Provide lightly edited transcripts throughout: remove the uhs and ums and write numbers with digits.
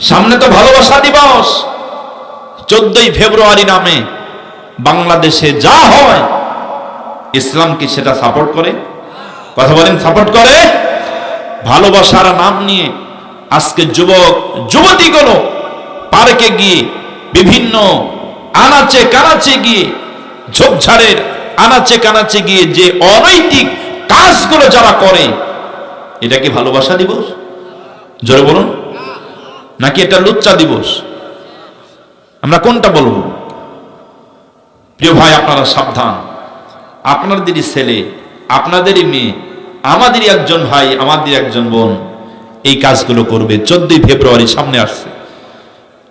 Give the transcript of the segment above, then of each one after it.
সামনে তো ভালোবাসা দিবস, 14ই ফেব্রুয়ারি নামে বাংলাদেশে যা হয় ইসলাম কি সেটা সাপোর্ট করে? কথা বলেন, সাপোর্ট করে? ভালোবাসার নাম নিয়ে আজকে যুবক যুবতীগুলো পার্কে গিয়ে বিভিন্ন আনাচে কানাচে গিয়ে, ঝোপঝাড়ের আনাচে কানাচে গিয়ে যে অনৈতিক কাজগুলো যারা করে, এটা কি ভালোবাসা দিবস? জোরে বলুন। নাকি এটা লুচ্চা দিবস? আমরা কোনটা বলবো? প্রিয় ভাই, আপনারা সাবধান। আপনাদেরই ছেলে, আপনাদেরই মেয়ে, আমাদেরই একজন ভাই, আমাদের একজন বোন এই কাজগুলো করবে। 14ই ফেব্রুয়ারি সামনে আসছে।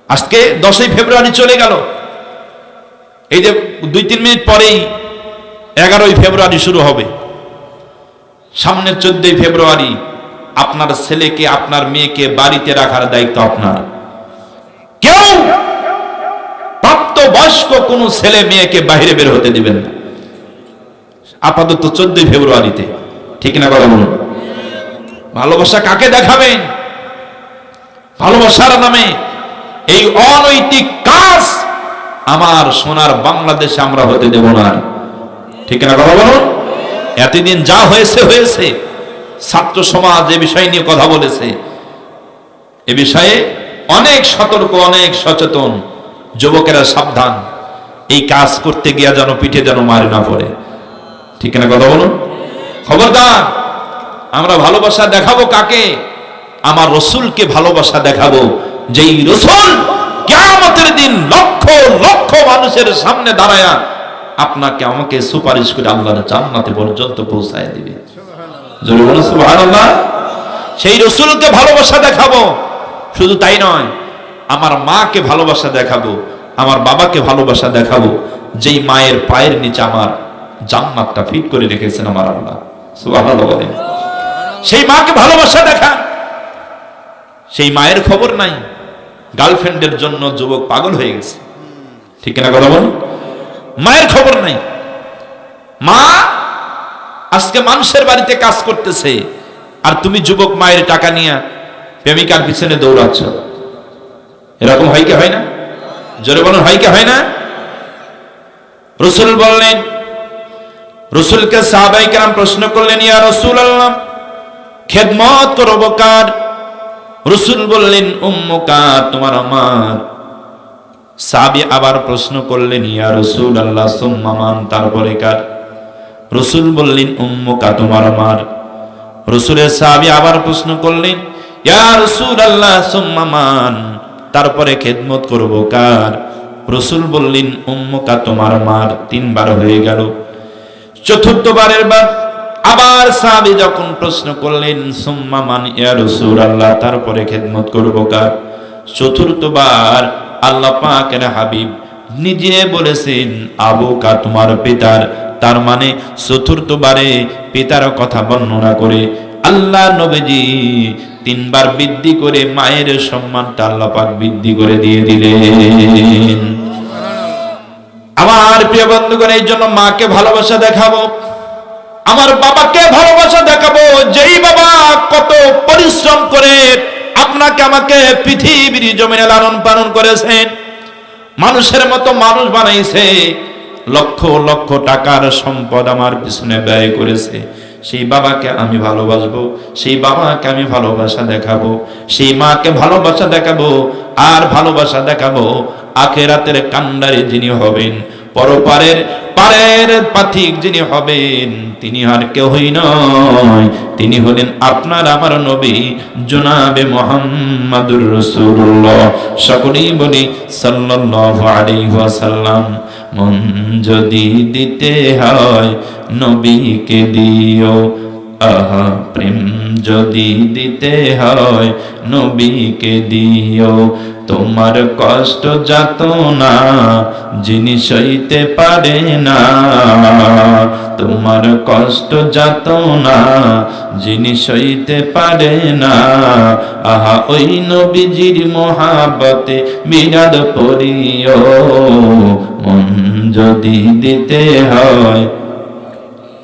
আজকে 10ই ফেব্রুয়ারি চলে গেল। এই যে 2-3 মিনিট পরেই 11ই ফেব্রুয়ারি শুরু হবে। সামনের 14ই ফেব্রুয়ারি আপনার ছেলেকে, আপনার মেয়েকে বাড়িতে রাখার দায়িত্ব আপনার। কেউ প্রাপ্তবয়স্ক কোনো ছেলে মেয়েকে বাইরে বের হতে দিবেন না আপাতত 14ই ফেব্রুয়ারিতে। ঠিক না কথা বলুন? ভালোবাসা কাকে দেখাবেন? ভালোবাসার নামে এই অনৈতিক কাজ আমার সোনার বাংলাদেশে আমরা হতে দেব না। ঠিক না কথা বলুন? এতদিন যা হয়েছে হয়েছে। ছাত্র সমাজ এ বিষয় নিয়ে কথা বলেছে, এ বিষয়ে অনেক সতর্ক, অনেক সচেতন। যুবকেরা সাবধান, এই কাজ করতে গিয়া যেন পিঠে যেন মারে না পড়ে। ঠিক না কথা বলুন? খবরদার। আমরা ভালোবাসা দেখাবো কাকে? আমার রসুলকে ভালোবাসা দেখাবো, যেই রসুল কিয়ামতের দিন লক্ষ লক্ষ মানুষের সামনে দাঁড়ায়া আপনাকে আমাকে সুপারিশ করে আল্লাহর জান্নাতে পর্যন্ত পৌঁছায় দিবে। জোরে বলুন সুবহানাল্লাহ। সেই রসুলকে ভালোবাসা দেখাবো। শুধু তাই নয়, আমার মাকে ভালোবাসা দেখাবো, আমার বাবাকে ভালোবাসা দেখাবো, যেই মায়ের পায়ের নিচে আমার জান্নাতটা ফিট করে রেখেছেন আমার আল্লাহ। সুবহানাল্লাহ বলেন। সেই মাকে ভালোবাসা দেখান। সেই মায়ের খবর নাই, গার্লফ্রেন্ডের জন্য যুবক পাগল হয়ে গেছে। ঠিক না কথা বলুন? মায়ের খবর নাই। মা আজকে মানুষের বাড়িতে কাজ করতেছে, আর তুমি যুবক মায়ের টাকা নিয়ে প্রেমিকার পিছনে দৌড়াচ্ছ। এরকম হয় কি হয় না? জোরে বলুন, হয় কি হয় না? রসুল বললেন, রসুলকে সাহাবায়ে কেরাম প্রশ্ন করলেন, ইয়া রাসূলুল্লাহ, খেদমত করব কার? রসুল বললেন, উম্মুকা, তোমার আমার। সাহাবী আবার প্রশ্ন করলেন, ইয়া রাসূলুল্লাহ, সুম্মা মান, তারপরে কার? রসুল বললেন, উম্মুকা, তোমার আমার। রসুলের সাহাবী আবার প্রশ্ন করলেন, ইয়া রাসূলুল্লাহ, সুম্মা মান, তারপরে খেদমত করব কার? রসুল বললেন, উম্মুকা, তোমার মার। 3 বার হয়ে গেল। চতুর্থবারের বার আবার সাহাবী যখন প্রশ্ন করলেন, সুম্মা মান ইয়া রাসূলুল্লাহ, তারপরে খেদমত করব কার? চতুর্থবার আল্লাহ পাকের হাবিব নিজে বলেছেন, আবুকা, তোমার পিতার। তার মানে চতুর্থবারে পিতার কথা বর্ণনা করে আল্লাহ নবীজি 3 বার বৃদ্ধি করে মায়ের সম্মানটা আল্লাহ পাক বৃদ্ধি করে দিয়ে দিলেন। আমার প্রিয় বন্ধুগণ, এই জন্য মাকে ভালোবাসা দেখাবো, আমার বাবাকে ভালোবাসা দেখাবো, যেই বাবা কত পরিশ্রম করে আপনাকে আমাকে পৃথিবীর জমিনে লালন পালন করেছেন, মানুষের মতো মানুষ বানাইছে, লক্ষ লক্ষ টাকার সম্পদ আমার পিছনে ব্যয় করেছে। সেই বাবাকে আমি ভালোবাসবো, সেই বাবাকে আমি ভালোবাসা দেখাবো, সেই মাকে ভালোবাসা দেখাবো, আর ভালোবাসা দেখাবো আখিরাতের কান্ডারি যিনি হবেন, পরপারের পারের পাথিক যিনি হবেন, তিনি আর কেউই নয়, তিনি হলেন আপনার আমার নবী জনাবে মুহাম্মাদুর রাসূলুল্লাহ। সকলেই বলি সাল্লাল্লাহু আলাইহি ওয়াসাল্লাম। মন যদি দিতে হয় নবীকে দিও, আহা প্রেম যদি দিতে হয় নবীকে দিও। তোমার কষ্ট যাতনা যিনি সইতে পারে না, তোমার কষ্ট যাতনা যিনি সইতে পারে না, আহা ওই নবীজির মহাব্বতে বিরাদ পড়িও। মন যদি দিতে হয়,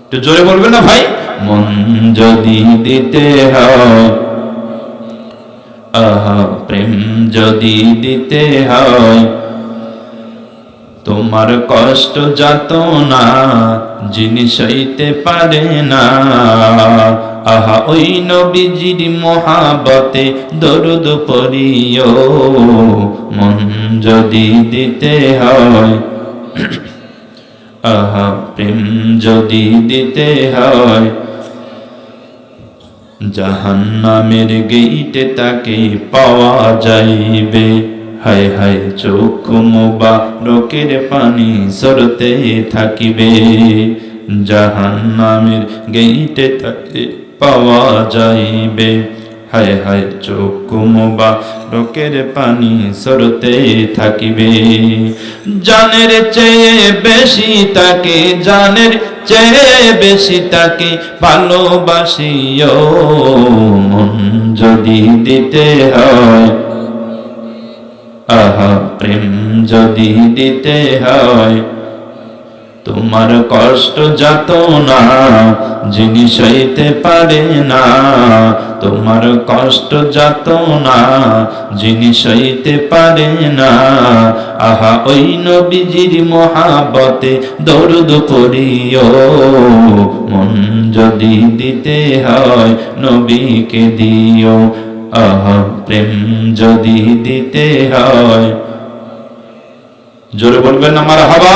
একটু জোরে বলবেন না ভাই? মন যদি দিতে হয় আহা প্রেম যদি দিতে হয়, তোমার কষ্ট যাতনা যিনি সইতে পারে না, আহা ওই নবীজির মহাবতে দরুদ পড়িও, মন যদি দিতে হয়, আহা প্রেম যদি দিতে হয়, জাহান্নামের গেইটে তাকে পাওয়া যাইবে, হায় হায় চোখ মোবারকের পানি সরতে থাকিবে, জাহান্নামের গেইটে তাকে পাওয়া যাইবে, হায় হায় চোখ মোবারকের পানি সরতে থাকিবে, জানের চেয়ে বেশি তাকে, জানের চেয়ে বেশি তাকে ভালোবাসিও, মন যদি দিতে হয়, আহা প্রেম যদি দিতে হয়, তোমার কষ্ট যাতনা যিনি সইতে পারে না, তোমার কষ্ট যাতনা যিনি সইতে পারে না, আহা ওই নবীজির মহাবতে দরুদ পড়িও, মন যদি দিতে হয় নবীকে দিও, আহা প্রেম যদি দিতে হয়, জোরে বলবেন না মারহাবা।